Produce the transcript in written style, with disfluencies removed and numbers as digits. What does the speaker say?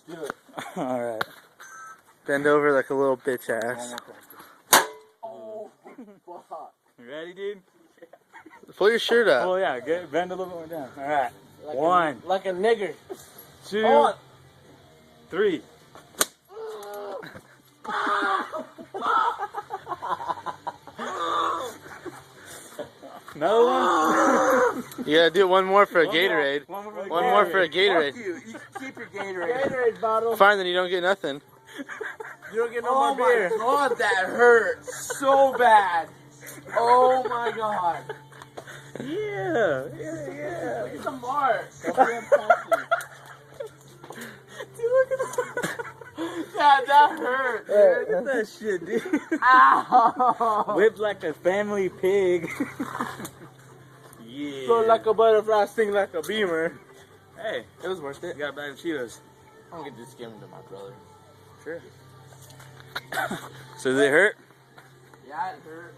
Do it. Alright. Bend over like a little bitch ass. Oh, fuck. You ready, dude? Pull your shirt up. Oh yeah, bend a little bit more down. Alright. Like One. like a nigger. 2, On. 3. Another one? You gotta do one more for a One more. Gatorade. One more for a One more for a Fuck Gatorade. you. You keep your Gatorade bottle. Fine, then you don't get nothing. You don't get no more beer. Oh my god, that hurt so bad. Oh my god. Yeah. Look at the mark. God, that hurt, dude. Look at that shit, dude. Ow. Whipped like a family pig. Yeah. Float like a butterfly, sting like a beamer. Hey, It was worth it. you got a bag of Cheetos. I'm gonna get this given to my brother. Sure. So did it hurt? Yeah, it hurt.